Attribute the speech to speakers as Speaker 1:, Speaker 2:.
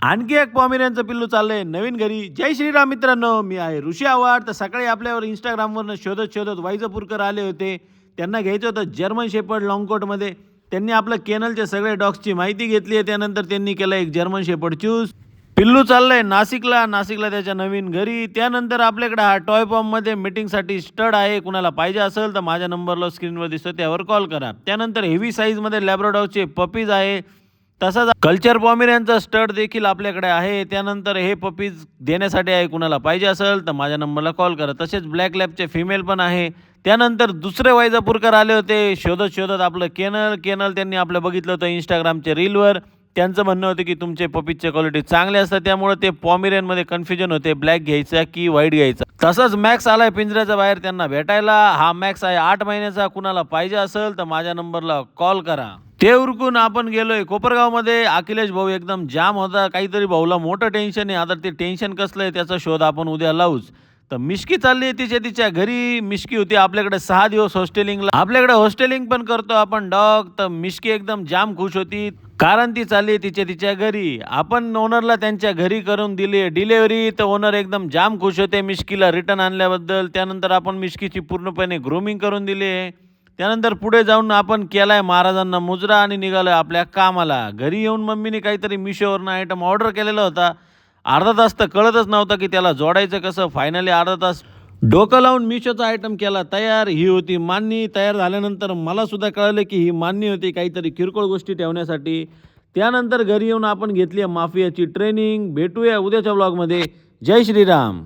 Speaker 1: आणखी एक पॉमेरियनचं पिल्लू चाललंय नवीन घरी. जय श्रीराम मित्रांनो, मी आहे ऋषी आव्हाड. तर सकाळी आपल्यावर इंस्टाग्रामवरनं शोधत शोधत वाईजापूरकर आले होते. त्यांना घ्यायचं होतं जर्मन शेपर्ड लॉंग कोटमध्ये. त्यांनी आपलं केनलच्या सगळ्या डॉग्सची माहिती घेतली आहे. त्यानंतर त्यांनी केलं एक जर्मन शेपर्ड चूज. पिल्लू चाललंय नाशिकला त्याच्या नवीन घरी. त्यानंतर आपल्याकडे हा टॉय पॉममध्ये मीटिंगसाठी स्टड आहे. कुणाला पाहिजे असेल तर माझ्या नंबरला स्क्रीनवर दिसतो त्यावर कॉल करा. त्यानंतर हेवी साईजमध्ये लॅब्राडॉगचे पपीज आहे. तसाच कल्चर पॉमेरियनचा स्टड देखील आपल्याकडे आहे. त्यानंतर हे पपीज देण्यासाठी आहे. कुणाला पाहिजे असेल तर माझ्या नंबरला कॉल करा. तसेच ब्लॅक लॅबचे फिमेल पण आहे. त्यानंतर दुसरे वाईजापूरकर आले होते शोधत शोधत आपलं केनल त्यांनी आपलं बघितलं होतं इंस्टाग्रामच्या रीलवर. त्यांचं म्हणणं होतं की तुमचे पपीजचे क्वालिटी चांगले असतात, त्यामुळे ते पॉमेरियनमध्ये कन्फ्युजन होते ब्लॅक घ्यायचा की व्हाईट घ्यायचा. तसंच मॅक्स आलाय पिंजऱ्याच्या बाहेर त्यांना भेटायला. हा मॅक्स आहे 8 महिन्याचा. कुणाला पाहिजे असेल तर माझ्या नंबरला कॉल करा. ते उरकून आपण गेलोय कोपरगावमध्ये. अखिलेश भाऊ एकदम जाम होता. काहीतरी भाऊला मोठं टेन्शन आहे. आता ते टेन्शन कसलं आहे त्याचा शोध आपण उद्या लावूच. तर मिश्की चालली आहे तिच्या घरी. मिश्की होती आपल्याकडे 6 दिवस हॉस्टेलिंगला. आपल्याकडे हॉस्टेलिंग पण करतो आपण डॉग. तर मिश्की एकदम जाम खुश होती कारण ती चालली आहे तिच्या घरी. आपण ओनरला त्यांच्या घरी करून दिली डिलेव्हरी. तर ओनर एकदम जाम खुश होते मिश्कीला रिटर्न आणल्याबद्दल. त्यानंतर आपण मिश्कीची पूर्णपणे ग्रूमिंग करून दिली आहे. त्यानंतर पुढे जाऊन आपण केलाय महाराजांना मुजरा आणि निघालोय आपल्या कामाला. घरी येऊन मम्मीने काहीतरी मिशोवरनं आयटम ऑर्डर केलेला होता. अर्धा तास तर कळतच नव्हता की त्याला जोडायचं कसं. फायनली अर्धा तास डोकं लावून मिशोचा आयटम केला तयार. ही होती मान्य. तयार झाल्यानंतर मला सुद्धा कळलं की ही मान्य होती काहीतरी किरकोळ गोष्टी ठेवण्यासाठी. त्यानंतर घरी येऊन आपण घेतली माफियाची ट्रेनिंग. भेटूया उद्याच्या व्लॉगमध्ये. जय श्रीराम.